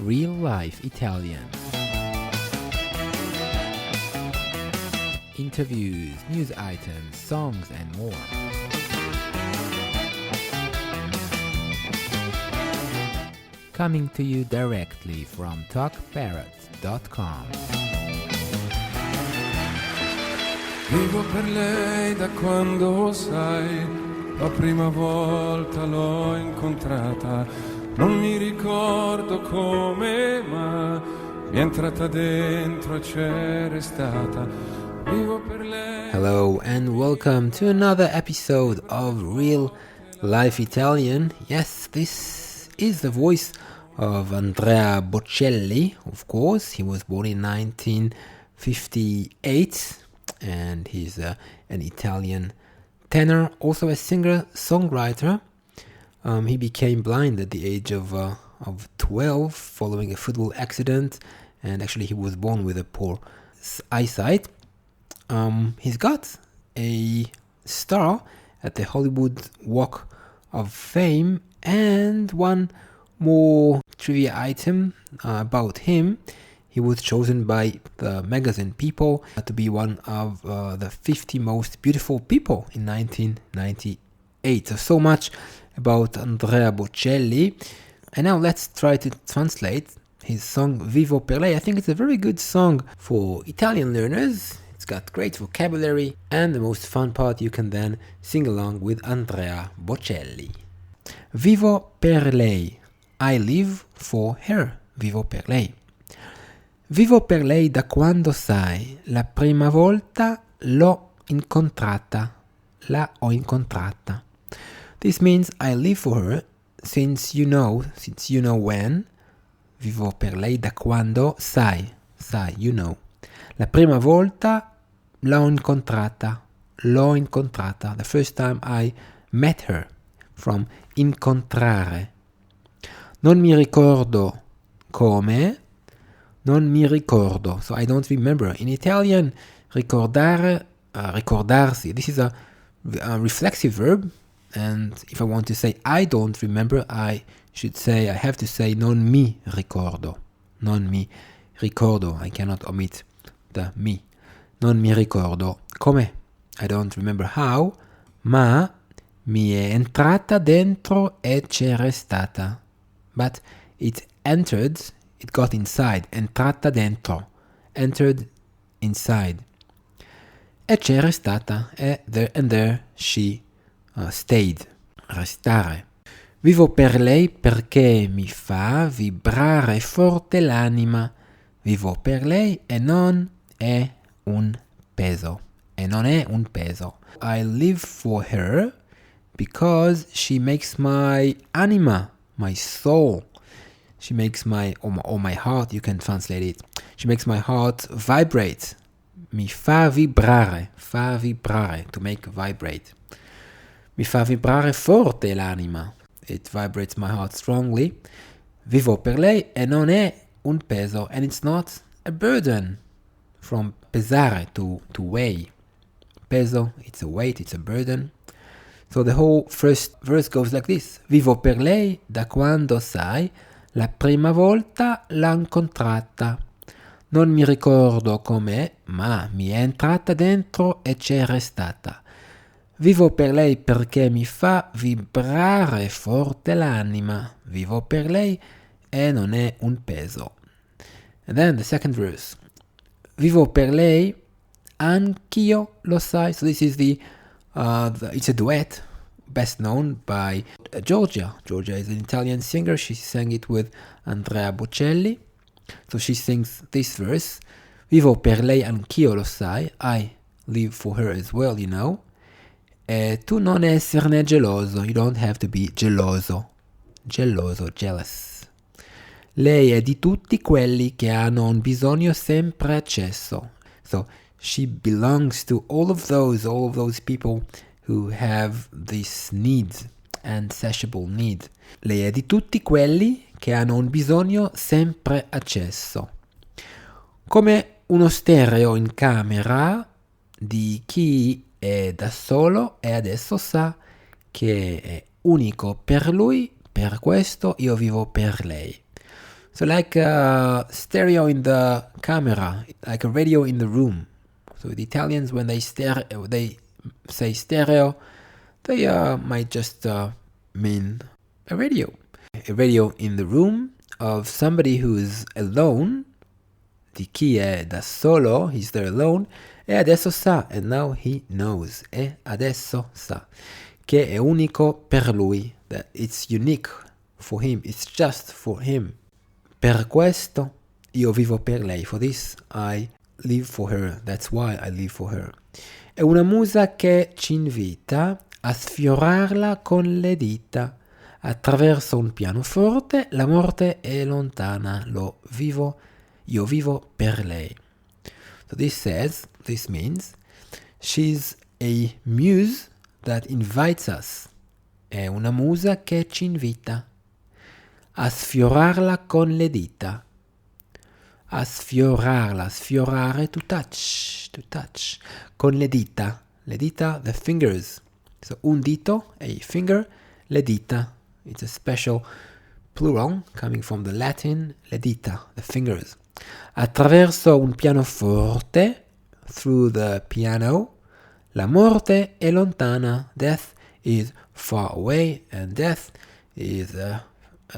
Real Life Italian. Interviews, news items, songs, and more. Coming to you directly from talkparrot.com. Vivo per lei da quando sai, la prima volta l'ho incontrata, non mi ricordo come, ma mi è entrata dentro e c'è restata. Vivo per lei. Hello and welcome to another episode of Real Life Italian. Yes, this is the voice of Andrea Bocelli, of course. He was born in 1958 and he's an Italian tenor, also a singer-songwriter. He became blind at the age of 12 following a football accident, and actually he was born with a poor eyesight. He's got a star at the Hollywood Walk of Fame, and one more trivia item about him. He was chosen by the magazine People to be one of the 50 most beautiful people in 1998. So much about Andrea Bocelli. And now let's try to translate his song Vivo per lei. I think it's a very good song for Italian learners. It's got great vocabulary, and the most fun part, you can then sing along with Andrea Bocelli. Vivo per lei. I live for her. Vivo per lei. Vivo per lei da quando sai, la prima volta l'ho incontrata. La ho incontrata. This means I live for her since you know when. Vivo per lei da quando sai, you know. La prima volta l'ho incontrata. The first time I met her. From incontrare. Non mi ricordo come. Non mi ricordo. So I don't remember. In Italian, ricordare, ricordarsi. This is a reflexive verb. And if I want to say I don't remember, I have to say non mi ricordo. Non mi ricordo. I cannot omit the mi. Non mi ricordo. Come? I don't remember how, ma mi è entrata dentro e c'è restata. But it got inside. Entrata dentro. Entered inside. E c'è restata. And there she stayed. Restare. Vivo per lei perché mi fa vibrare forte l'anima. Vivo per lei e non è un peso. E non è un peso. I live for her because she makes my anima, my soul. She makes my heart, you can translate it. She makes my heart vibrate. Mi fa vibrare, to make vibrate. Mi fa vibrare forte l'anima. It vibrates my heart strongly. Vivo per lei e non è un peso, and it's not a burden. From pesare to weigh. Peso, it's a weight, it's a burden. So the whole first verse goes like this. Vivo per lei da quando sai, la prima volta l'ho incontrata. Non mi ricordo com'è, ma mi è entrata dentro e c'è restata. Vivo per lei perché mi fa vibrare forte l'anima. Vivo per lei e non è un peso. And then the second verse. Vivo per lei, anch'io lo sai. So this is it's a duet, best known by Giorgia. Giorgia is an Italian singer. She sang it with Andrea Bocelli. So she sings this verse. Vivo per lei, anch'io lo sai. I live for her as well, you know. E tu non esserne geloso. You don't have to be geloso. Jealous. Lei è di tutti quelli che hanno un bisogno sempre acceso. So she belongs to all of those people who have this need, insatiable need. Lei è di tutti quelli che hanno un bisogno sempre acceso. Come uno stereo in camera di chi è da solo e adesso sa che è unico per lui, per questo io vivo per lei. So like a stereo in the camera, like a radio in the room. So the Italians, when they say stereo, they might just mean a radio. A radio in the room of somebody who is alone, di chi è da solo, he's there alone, e adesso sa, and now he knows, e adesso sa, che è unico per lui, that it's unique for him, it's just for him. Per questo io vivo per lei, for this I live for her, that's why I live for her. È una musa che ci invita a sfiorarla con le dita. Attraverso un pianoforte la morte è lontana, io vivo per lei. So this means, she's a muse that invites us. È una musa che ci invita a sfiorarla con le dita. A sfiorarla, sfiorare, to touch, con le dita, the fingers. So un dito, a finger, le dita. It's a special plural coming from the Latin, le dita, the fingers. Attraverso un pianoforte, through the piano, la morte è lontana, death is far away, and death is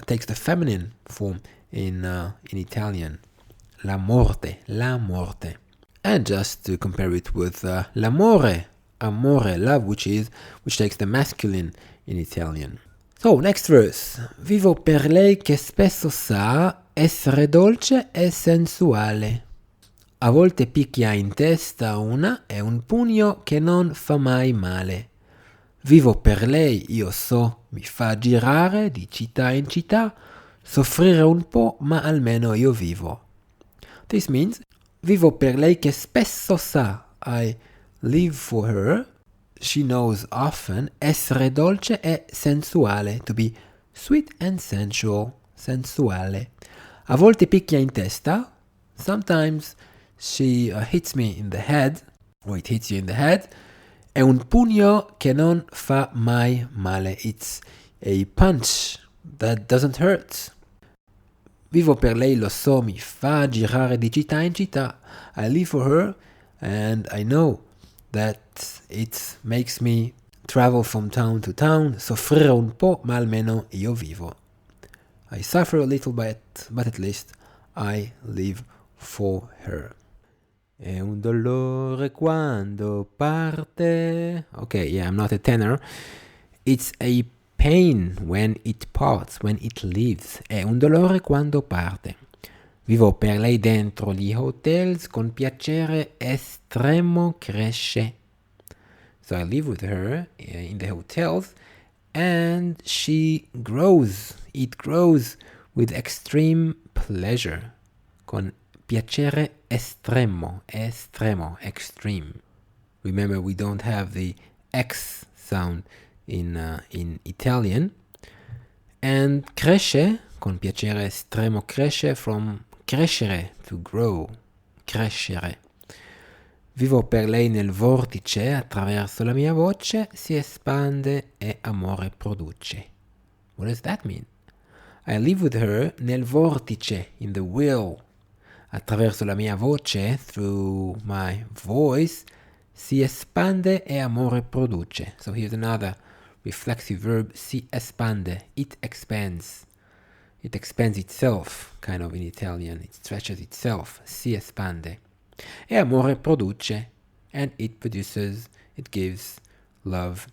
takes the feminine form in Italian. La morte. And just to compare it with l'amore, amore, love, which takes the masculine in Italian. So, next verse. Vivo per lei che spesso sa essere dolce e sensuale. A volte picchia in testa una e un pugno che non fa mai male. Vivo per lei, io so, mi fa girare di città in città, soffrire un po', ma almeno io vivo. This means, vivo per lei che spesso sa, I live for her. She knows often, essere dolce e sensuale, to be sweet and sensual, sensuale. A volte picchia in testa, sometimes she hits me in the head, or it hits you in the head, è un pugno che non fa mai male. It's a punch that doesn't hurt. Vivo per lei, lo so, mi fa girare di città in città. I live for her, and I know that it makes me travel from town to town, soffrire un po', ma almeno io vivo. I suffer a little bit, but at least I live for her. È un dolore quando parte. Okay, yeah, I'm not a tenor. It's a pain when it parts, when it leaves. È un dolore quando parte. Vivo per lei dentro gli hotels, con piacere estremo cresce. So I live with her in the hotels, and she grows. It grows with extreme pleasure. Con piacere estremo, extreme. Remember, we don't have the X sound in Italian. And cresce, con piacere estremo cresce, from crescere, to grow, crescere. Vivo per lei nel vortice, attraverso la mia voce si espande e amore produce. What does that mean? I live with her nel vortice, in the will. Attraverso la mia voce, through my voice, si espande e amore produce. So here's another reflexive verb, si espande. It expands. It expands itself, kind of in Italian. It stretches itself. Si espande. E amore produce. And it produces, it gives love.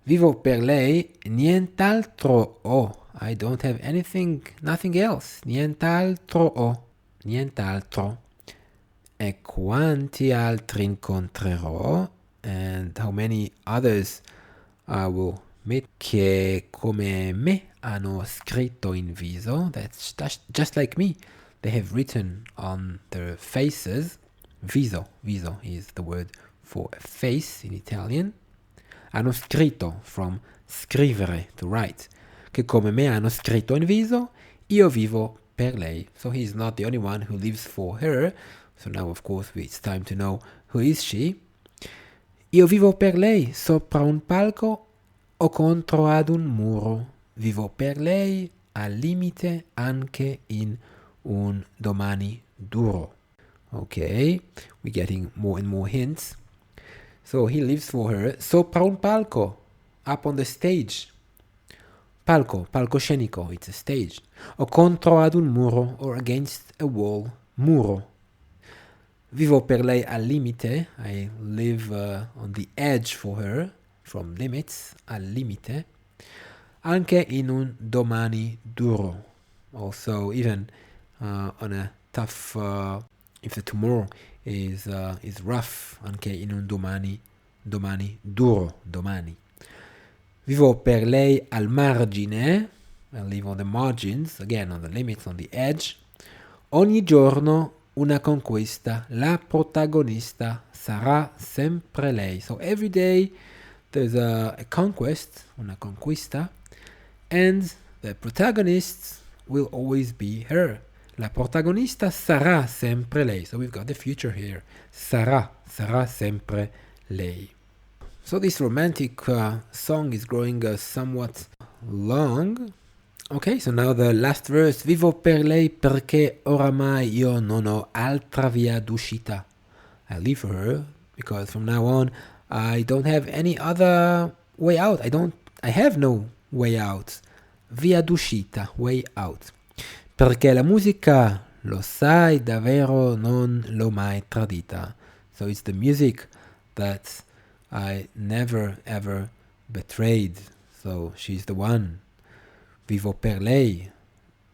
Vivo per lei, nient'altro ho. I don't have anything, nothing else. Nient'altro ho. Nient'altro. E quanti altri incontrerò, and how many others I will meet, che come me hanno scritto in viso, that's just like me. They have written on their faces. Viso is the word for a face in Italian. Hanno scritto, from scrivere, to write. Che come me hanno scritto in viso, io vivo per lei. So he's not the only one who lives for her. So now, of course, it's time to know who is she. Io vivo per lei, sopra un palco o contro ad un muro. Vivo per lei al limite anche in un domani duro. Okay, we're getting more and more hints. So he lives for her sopra un palco, up on the stage. Palcoscenico, it's a stage. O contro ad un muro, or against a wall, muro. Vivo per lei al limite, I live on the edge for her, from limits, al limite. Anche in un domani duro. Also, even on a tough, if the tomorrow is rough, anche in un domani duro, domani. Vivo per lei al margine, I live on the margins, again on the limits, on the edge. Ogni giorno una conquista, la protagonista sarà sempre lei. So every day there's a conquest, una conquista, and the protagonist will always be her. La protagonista sarà sempre lei. So we've got the future here. Sarà sempre lei. So this romantic song is growing somewhat long. Okay, so now the last verse. Vivo per lei perché oramai io non ho altra via d'uscita. I live for her because from now on I don't have any other way out. I have no way out. Via d'uscita, way out. Perché la musica, lo sai davvero, non l'ho mai tradita. So it's the music that I never ever betrayed. So she's the one. Vivo per lei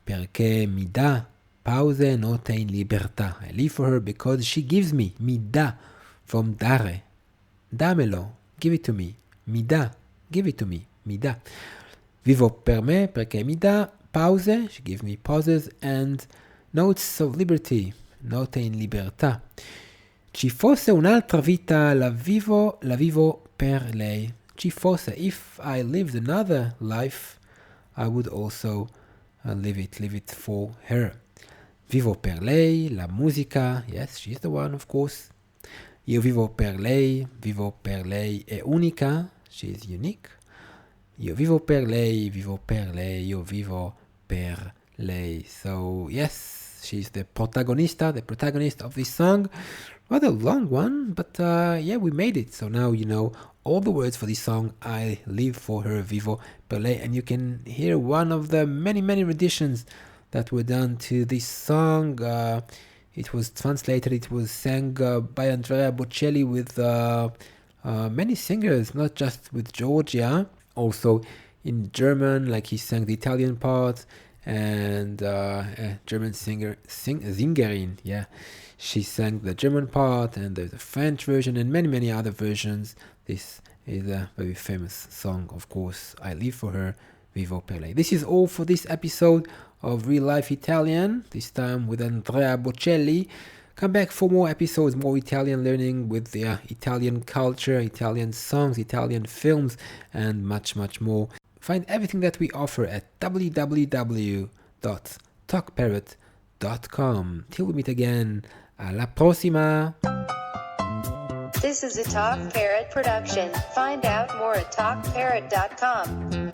perché mi dà pause note in libertà. I live for her because she gives me. Mi dà, from dare. Damelo, give it to me. Mi dà, give it to me. Mi dà. Vivo per me perché mi dà pause. She gives me pauses and notes of liberty. Note in libertà. Ci fosse un'altra vita, la vivo per lei. Ci fosse, if I lived another life, I would also live it for her. Vivo per lei, la musica, yes, she's the one, of course. Io vivo per lei è unica, she's unique. Io vivo per lei, io vivo per lei. So, yes, she's the protagonist of this song. Rather long one, but yeah, we made it. So now you know all the words for this song. I live for her, Vivo per lei, and you can hear one of the many renditions that were done to this song. It was translated, it was sang by Andrea Bocelli with many singers, not just with Georgia, also in German, like he sang the Italian part, and a German Singerin, yeah. She sang the German part, and there's a French version, and many other versions. This is a very famous song, of course. I live for her, Vivo per lei. This is all for this episode of Real Life Italian, this time with Andrea Bocelli. Come back for more episodes, more Italian learning with the Italian culture, Italian songs, Italian films, and much more. Find everything that we offer at www.talkparrot.com. Till we meet again, alla prossima! This is a Talk Parrot production. Find out more at talkparrot.com.